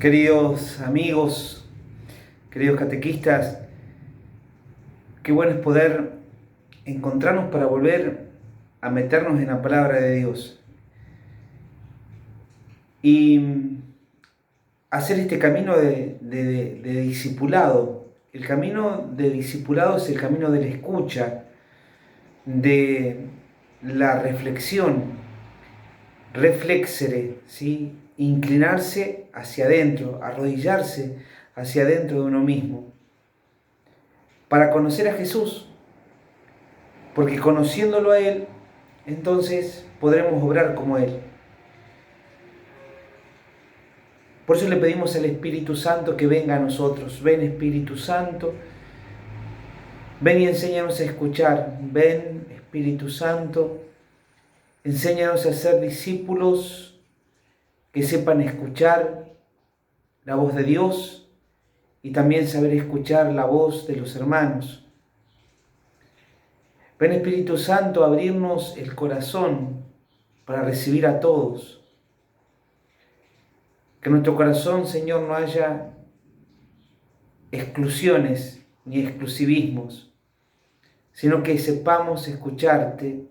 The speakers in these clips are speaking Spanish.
Queridos amigos, queridos catequistas, qué bueno es poder encontrarnos para volver a meternos en la palabra de Dios y hacer este camino de discipulado. El camino de discipulado es el camino de la escucha, de la reflexión, reflexere, ¿sí? Inclinarse hacia adentro, arrodillarse hacia adentro de uno mismo, para conocer a Jesús, porque conociéndolo a Él, entonces podremos obrar como Él. Por eso le pedimos al Espíritu Santo que venga a nosotros. Ven, Espíritu Santo, ven y enséñanos a escuchar. Ven, Espíritu Santo, enséñanos a ser discípulos que sepan escuchar la voz de Dios y también saber escuchar la voz de los hermanos. Ven, Espíritu Santo, a abrirnos el corazón para recibir a todos. Que en nuestro corazón, Señor, no haya exclusiones ni exclusivismos, sino que sepamos escucharte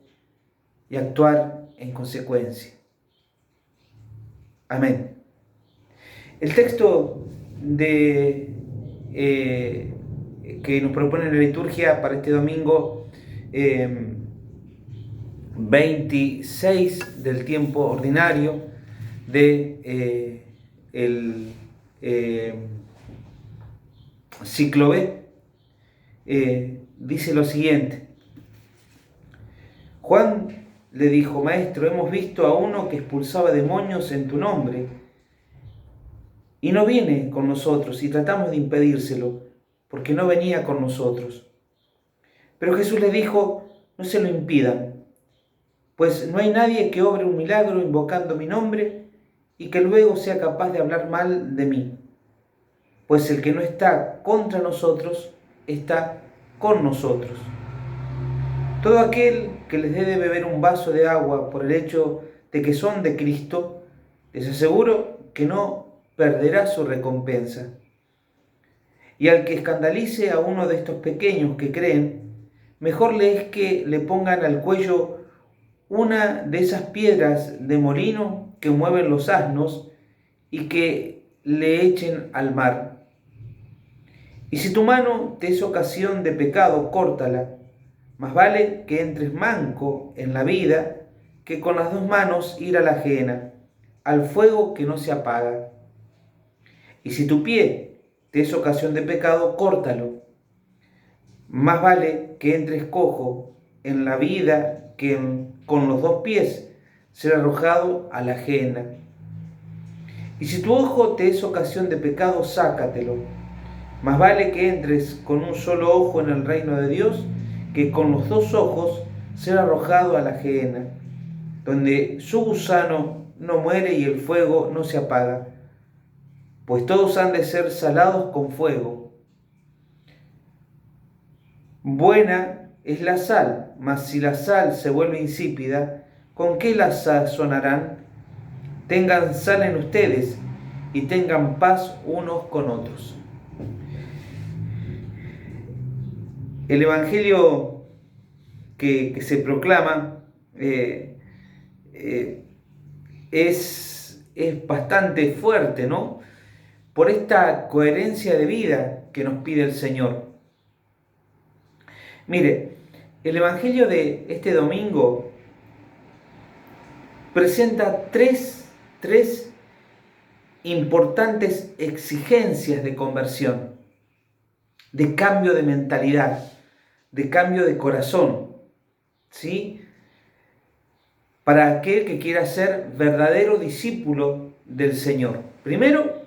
y actuar en consecuencia. Amén. El texto que nos propone la liturgia para este domingo 26 del tiempo ordinario de el ciclo B, dice lo siguiente: Juan le dijo: Maestro, hemos visto a uno que expulsaba demonios en tu nombre y no viene con nosotros, y tratamos de impedírselo porque no venía con nosotros. Pero Jesús le dijo: no se lo impidan, pues no hay nadie que obre un milagro invocando mi nombre y que luego sea capaz de hablar mal de mí. Pues el que no está contra nosotros, está con nosotros. Todo aquel que les dé de beber un vaso de agua por el hecho de que son de Cristo, les aseguro que no perderá su recompensa. Y al que escandalice a uno de estos pequeños que creen, mejor le es que le pongan al cuello una de esas piedras de molino que mueven los asnos y que le echen al mar. Y si tu mano te es ocasión de pecado, córtala. Más vale que entres manco en la vida que con las dos manos ir a la ajena, al fuego que no se apaga. Y si tu pie te es ocasión de pecado, córtalo. Más vale que entres cojo en la vida que con los dos pies ser arrojado a la ajena. Y si tu ojo te es ocasión de pecado, sácatelo. Más vale que entres con un solo ojo en el reino de Dios que con los dos ojos ser arrojado a la ajena, donde su gusano no muere y el fuego no se apaga, pues todos han de ser salados con fuego. Buena es la sal, mas si la sal se vuelve insípida, ¿con qué la sazonarán? Tengan sal en ustedes y tengan paz unos con otros. El Evangelio que se proclama es bastante fuerte, ¿no? Por esta coherencia de vida que nos pide el Señor. Mire, el Evangelio de este domingo presenta tres importantes exigencias de conversión, de cambio de mentalidad, de cambio de corazón, ¿sí? Para aquel que quiera ser verdadero discípulo del Señor. Primero,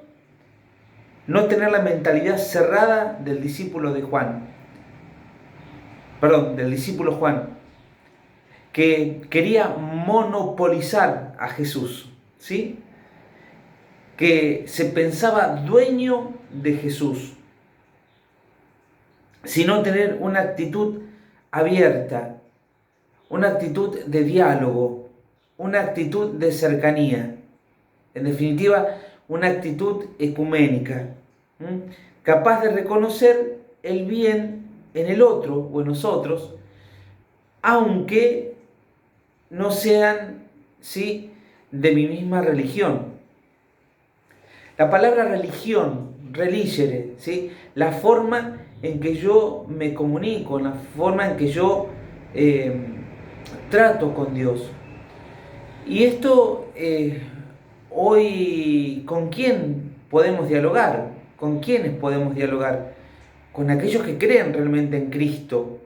no tener la mentalidad cerrada del discípulo Juan, que quería monopolizar a Jesús, ¿sí? Que se pensaba dueño de Jesús, sino tener una actitud abierta, una actitud de diálogo, una actitud de cercanía. En definitiva, una actitud ecuménica, capaz de reconocer el bien en el otro o en nosotros, aunque no sean, ¿sí?, de mi misma religión. La palabra religión, religere, ¿sí?, la forma en que yo me comunico, la forma en que yo trato con Dios. Y esto hoy, ¿con quién podemos dialogar? ¿Con quiénes podemos dialogar? Con aquellos que creen realmente en Cristo,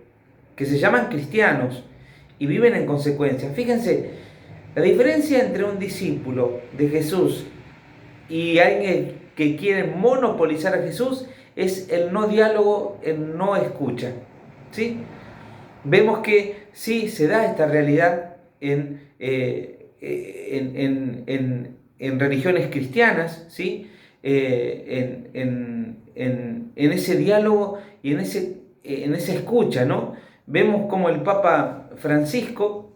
que se llaman cristianos y viven en consecuencia. Fíjense, la diferencia entre un discípulo de Jesús y alguien que quiere monopolizar a Jesús es el no diálogo, el no escucha. ¿Sí? Vemos que sí se da esta realidad en religiones cristianas, ¿sí? En ese diálogo y en esa escucha, ¿no? Vemos como el Papa Francisco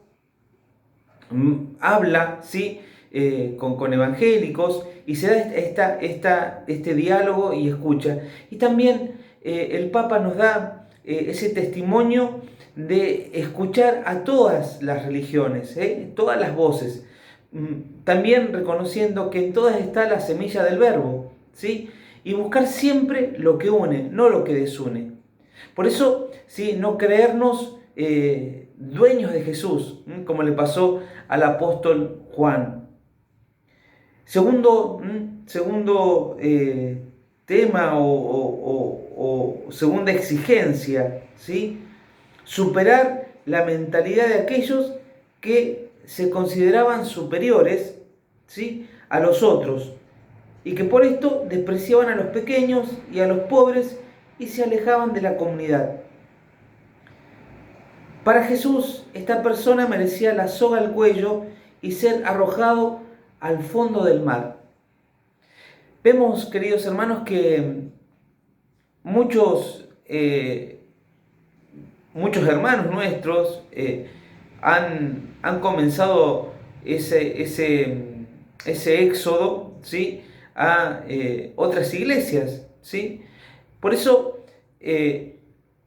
habla, ¿sí?, con evangélicos, y se da este diálogo y escucha. Y también el Papa nos da ese testimonio de escuchar a todas las religiones, todas las voces, también reconociendo que en todas está la semilla del verbo, ¿sí?, y buscar siempre lo que une, no lo que desune. Por eso, ¿sí?, no creernos dueños de Jesús, como le pasó al apóstol Juan. Segundo tema o segunda exigencia, ¿sí?, superar la mentalidad de aquellos que se consideraban superiores, ¿sí?, a los otros, y que por esto despreciaban a los pequeños y a los pobres y se alejaban de la comunidad. Para Jesús, esta persona merecía la soga al cuello y ser arrojado al fondo del mar. Vemos, queridos hermanos, que muchos hermanos nuestros han comenzado ese éxodo, ¿sí?, a otras iglesias, ¿sí? Por eso,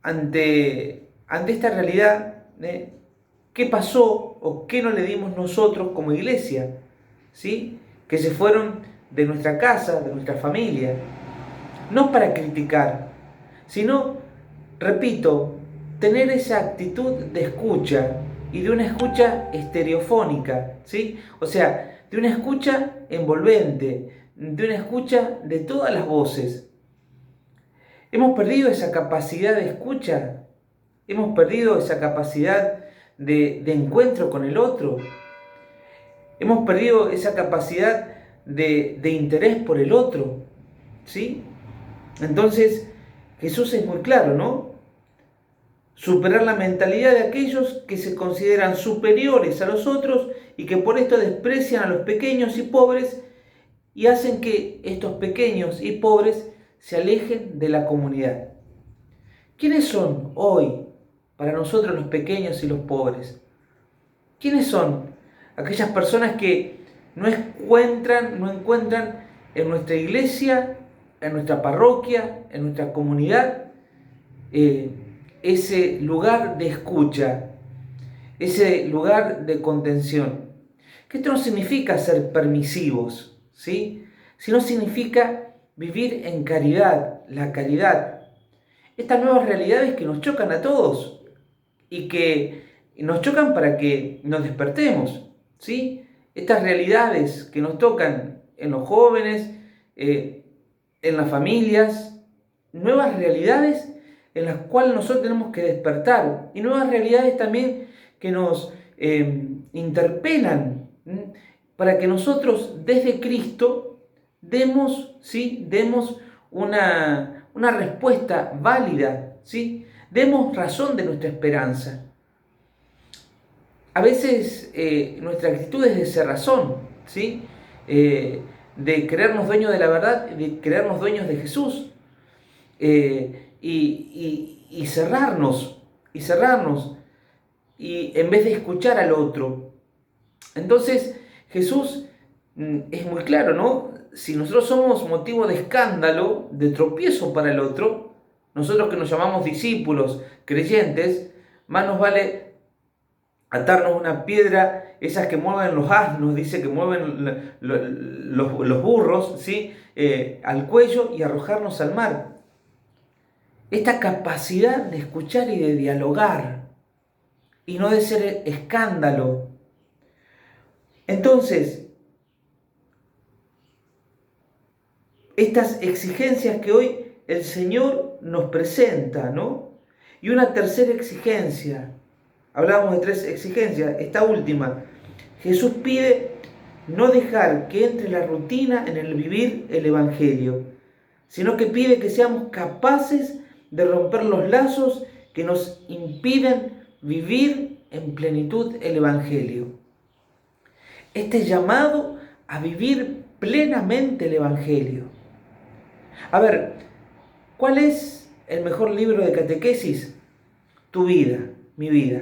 ante esta realidad, ¿qué pasó o qué no le dimos nosotros como iglesia? ¿Sí? Que se fueron de nuestra casa, de nuestra familia, no para criticar, sino, repito, tener esa actitud de escucha y de una escucha estereofónica, ¿sí? O sea, de una escucha envolvente, de una escucha de todas las voces. Hemos perdido esa capacidad de escucha, hemos perdido esa capacidad de encuentro con el otro, hemos perdido esa capacidad de interés por el otro, ¿sí? Entonces, Jesús es muy claro, ¿no? Superar la mentalidad de aquellos que se consideran superiores a los otros y que por esto desprecian a los pequeños y pobres y hacen que estos pequeños y pobres se alejen de la comunidad. ¿Quiénes son hoy para nosotros los pequeños y los pobres? ¿Quiénes son aquellas personas que no encuentran en nuestra iglesia, en nuestra parroquia, en nuestra comunidad, ese lugar de escucha, ese lugar de contención? Que esto no significa ser permisivos, ¿sí?, sino significa vivir en caridad, la caridad. Estas nuevas realidades que nos chocan a todos y que nos chocan para que nos despertemos, ¿sí? Estas realidades que nos tocan en los jóvenes, en las familias, nuevas realidades en las cuales nosotros tenemos que despertar y nuevas realidades también que nos interpelan, para que nosotros desde Cristo demos, ¿sí?, demos una respuesta válida, ¿sí?, demos razón de nuestra esperanza. A veces nuestra actitud es de cerrazón, ¿sí?, de creernos dueños de la verdad, de creernos dueños de Jesús, y cerrarnos, y en vez de escuchar al otro. Entonces Jesús es muy claro, ¿no? si nosotros somos motivo de escándalo, de tropiezo para el otro, nosotros que nos llamamos discípulos, creyentes, más nos vale atarnos una piedra, esas que mueven los asnos, dice que mueven los burros, ¿sí? Al cuello y arrojarnos al mar. Esta capacidad de escuchar y de dialogar, y no de ser escándalo. Entonces, estas exigencias que hoy el Señor nos presenta, ¿no? Y una tercera exigencia, hablábamos de 3 exigencias, esta última, Jesús pide no dejar que entre la rutina en el vivir el Evangelio, sino que pide que seamos capaces de romper los lazos que nos impiden vivir en plenitud el Evangelio. Este llamado a vivir plenamente el Evangelio. A ver, ¿cuál es el mejor libro de catequesis? Tu vida, mi vida.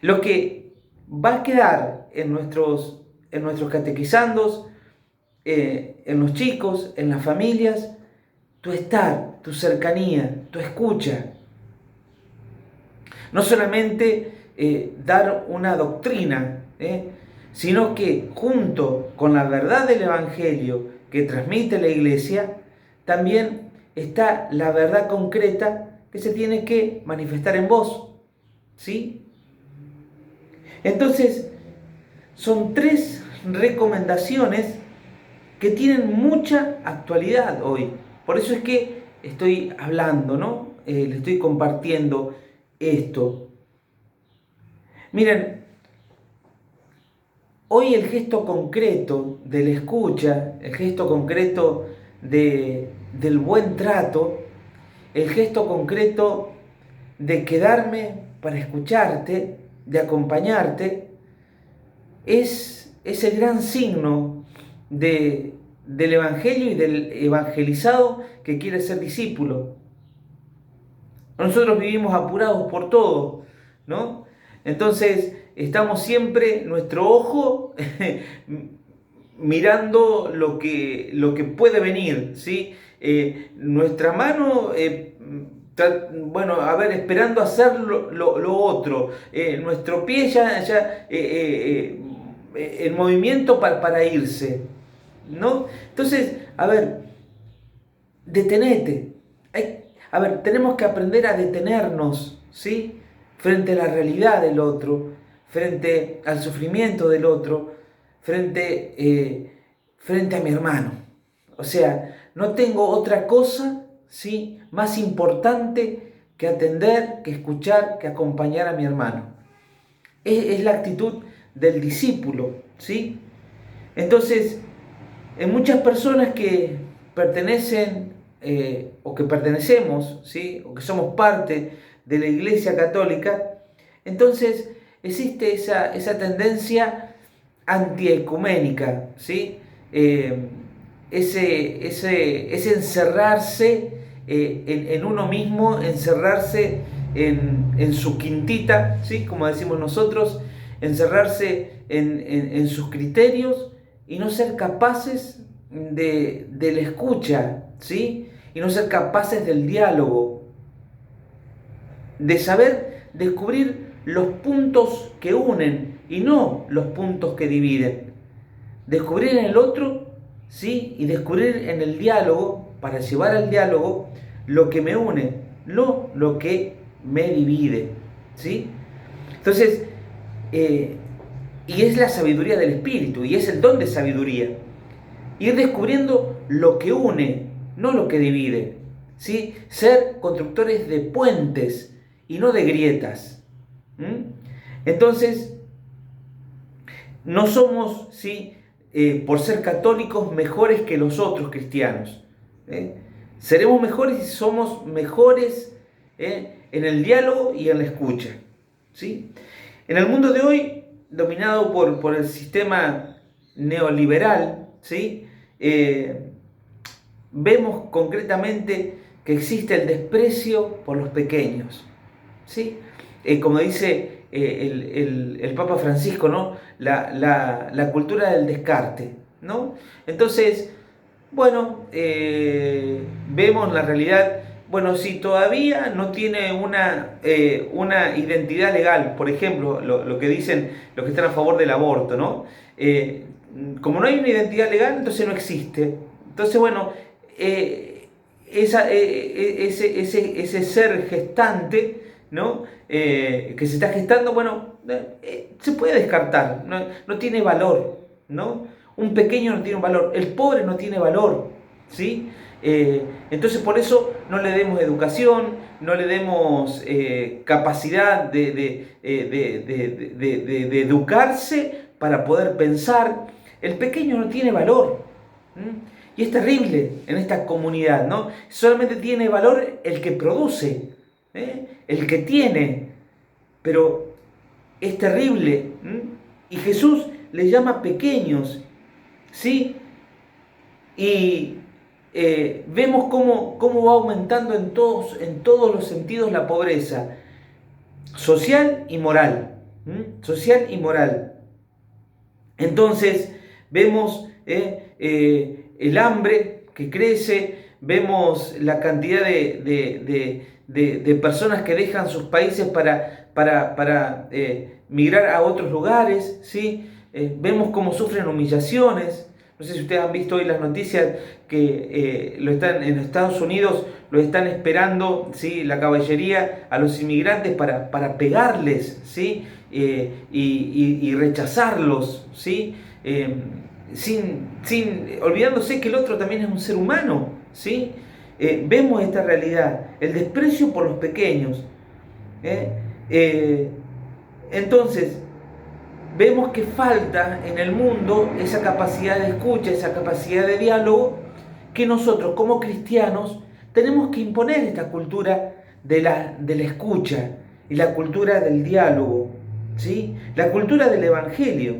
Lo que va a quedar en nuestros catequizandos, en los chicos, en las familias, tu estar, tu cercanía, tu escucha. No solamente dar una doctrina, sino que junto con la verdad del Evangelio que transmite la Iglesia, también está la verdad concreta que se tiene que manifestar en vos, ¿sí? Entonces, son 3 recomendaciones que tienen mucha actualidad hoy. Por eso es que estoy hablando, ¿no? Le estoy compartiendo esto. Miren, hoy el gesto concreto de la escucha, el gesto concreto del buen trato, el gesto concreto de quedarme para escucharte, de acompañarte, es el gran signo del Evangelio y del evangelizado que quiere ser discípulo. Nosotros vivimos apurados por todo, ¿no? Entonces estamos siempre, nuestro ojo mirando lo que puede venir, ¿sí? Nuestra mano, esperando hacer lo otro. Nuestro pie ya en movimiento para irse, ¿no? Entonces, detenete. Tenemos que aprender a detenernos, ¿sí? Frente a la realidad del otro, frente al sufrimiento del otro, frente a mi hermano. O sea, no tengo otra cosa, ¿sí?, más importante que atender, que escuchar, que acompañar a mi hermano. Es la actitud del discípulo, ¿sí? Entonces, en muchas personas que pertenecen o que pertenecemos, ¿sí?, o que somos parte de la Iglesia Católica, entonces existe esa tendencia antiecuménica, ¿sí? Ese encerrarse en uno mismo, encerrarse en su quintita, ¿sí?, como decimos nosotros, encerrarse en sus criterios y no ser capaces de la escucha, ¿sí?, y no ser capaces del diálogo, de saber descubrir los puntos que unen y no los puntos que dividen. Descubrir en el otro, ¿sí?, y descubrir en el diálogo, para llevar al diálogo lo que me une, no lo que me divide, ¿sí? Entonces, y es la sabiduría del Espíritu, y es el don de sabiduría. Ir descubriendo lo que une, no lo que divide, ¿sí? Ser constructores de puentes y no de grietas. Entonces, no somos, ¿sí?, por ser católicos, mejores que los otros cristianos. Seremos mejores si somos mejores en el diálogo y en la escucha, ¿sí? En el mundo de hoy, dominado por el sistema neoliberal, ¿sí?, vemos concretamente que existe el desprecio por los pequeños, ¿sí? Como dice el Papa Francisco, ¿no? La cultura del descarte, ¿no? Entonces, bueno, vemos la realidad. Bueno, si todavía no tiene una identidad legal, por ejemplo, lo que dicen los que están a favor del aborto, ¿no? Como no hay una identidad legal, entonces no existe. Entonces, bueno, ese ser gestante, ¿no? Que se está gestando, bueno, se puede descartar, no tiene valor, ¿no? Un pequeño no tiene un valor, el pobre no tiene valor, ¿sí? Entonces por eso no le demos educación, no le demos capacidad de educarse para poder pensar. El pequeño no tiene valor. Y es terrible en esta comunidad, ¿no? Solamente tiene valor el que produce, el que tiene, pero es terrible. Y Jesús les llama pequeños, ¿sí? Y vemos cómo va aumentando en todos los sentidos la pobreza, social y moral. Social y moral. Entonces, vemos el hambre que crece, vemos la cantidad de personas que dejan sus países para migrar a otros lugares, ¿sí? Vemos cómo sufren humillaciones. No sé si ustedes han visto hoy las noticias que en Estados Unidos lo están esperando, ¿sí? La caballería a los inmigrantes para pegarles, ¿sí? Y rechazarlos, ¿sí? Olvidándose que el otro también es un ser humano, ¿sí? Vemos esta realidad, el desprecio por los pequeños. Entonces, vemos que falta en el mundo esa capacidad de escucha, esa capacidad de diálogo, que nosotros como cristianos tenemos que imponer esta cultura de la escucha y la cultura del diálogo, ¿sí? La cultura del Evangelio.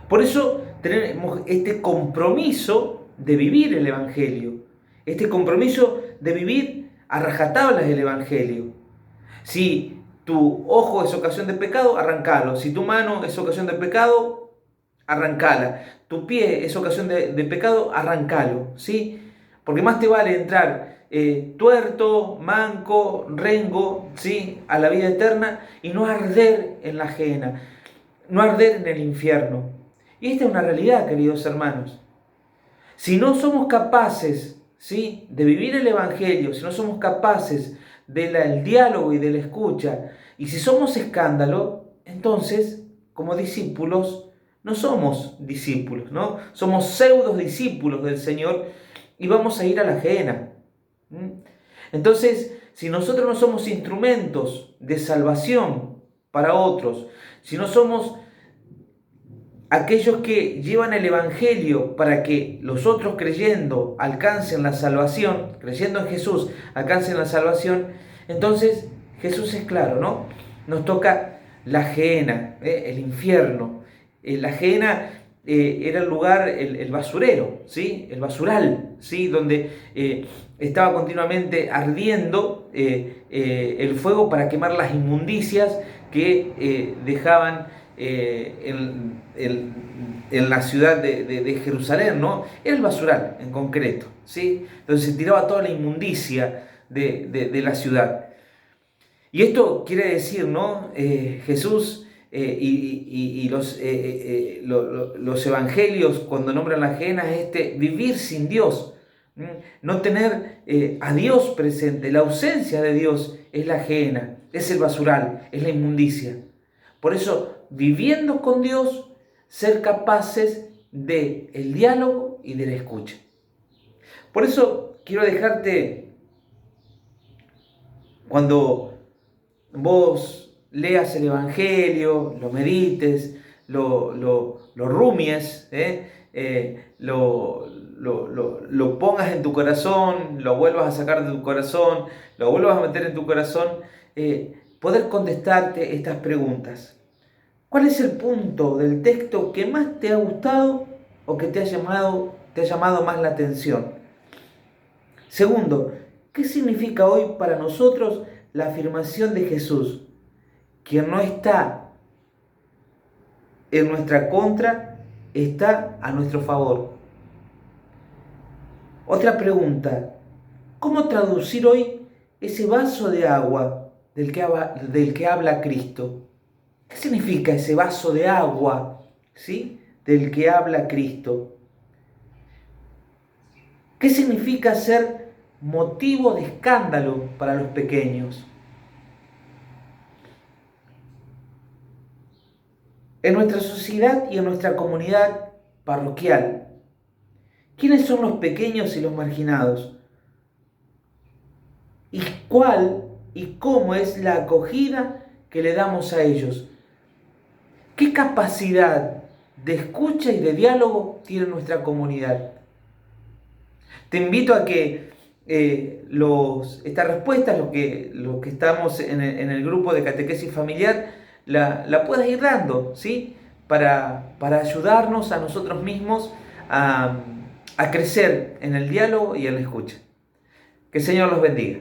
Por eso tenemos este compromiso de vivir el Evangelio, este compromiso de vivir a rajatablas el Evangelio. Si tu ojo es ocasión de pecado, arrancalo. Si tu mano es ocasión de pecado, arrancala. Tu pie es ocasión de pecado, arrancalo, ¿sí? Porque más te vale entrar tuerto, manco, rengo, ¿sí? A la vida eterna y no arder en la ajena, no arder en el infierno. Y esta es una realidad, queridos hermanos. Si no somos capaces, ¿sí? De vivir el Evangelio, si no somos capaces del diálogo y de la escucha, y si somos escándalo, entonces, como discípulos, no somos discípulos, ¿no? Somos pseudo discípulos del Señor y vamos a ir a la ajena. Entonces, si nosotros no somos instrumentos de salvación para otros, si no somos aquellos que llevan el Evangelio para que los otros creyendo alcancen la salvación, creyendo en Jesús alcancen la salvación, entonces Jesús es claro, ¿no? Nos toca la gehenna, el infierno. La gehenna era el lugar, el basurero, ¿sí? El basural, ¿sí? Donde estaba continuamente ardiendo el fuego para quemar las inmundicias que dejaban en la ciudad de Jerusalén, ¿no? Era el basural en concreto, ¿sí? Donde se tiraba toda la inmundicia de la ciudad. Y esto quiere decir, ¿no? Jesús y los evangelios, cuando nombran la gehenna, es vivir sin Dios, no tener a Dios presente. La ausencia de Dios es la gehenna, es el basural, es la inmundicia. Por eso, viviendo con Dios, ser capaces del diálogo y de la escucha. Por eso quiero dejarte, cuando vos leas el Evangelio, lo medites, lo rumies, lo pongas en tu corazón, lo vuelvas a sacar de tu corazón, lo vuelvas a meter en tu corazón, poder contestarte estas preguntas. ¿Cuál es el punto del texto que más te ha gustado o que te ha llamado más la atención? Segundo, ¿qué significa hoy para nosotros la afirmación de Jesús? quien no está en nuestra contra, está a nuestro favor. Otra pregunta, ¿cómo traducir hoy ese vaso de agua del que habla Cristo? ¿Qué significa ese vaso de agua, ¿sí?, del que habla Cristo? ¿Qué significa ser motivo de escándalo para los pequeños? En nuestra sociedad y en nuestra comunidad parroquial, ¿quiénes son los pequeños y los marginados? ¿Y cuál y cómo es la acogida que le damos a ellos? ¿Qué capacidad de escucha y de diálogo tiene nuestra comunidad? Te invito a que estas respuestas, lo que estamos en el grupo de catequesis familiar, la puedas ir dando, ¿sí? Para ayudarnos a nosotros mismos a crecer en el diálogo y en la escucha. Que el Señor los bendiga.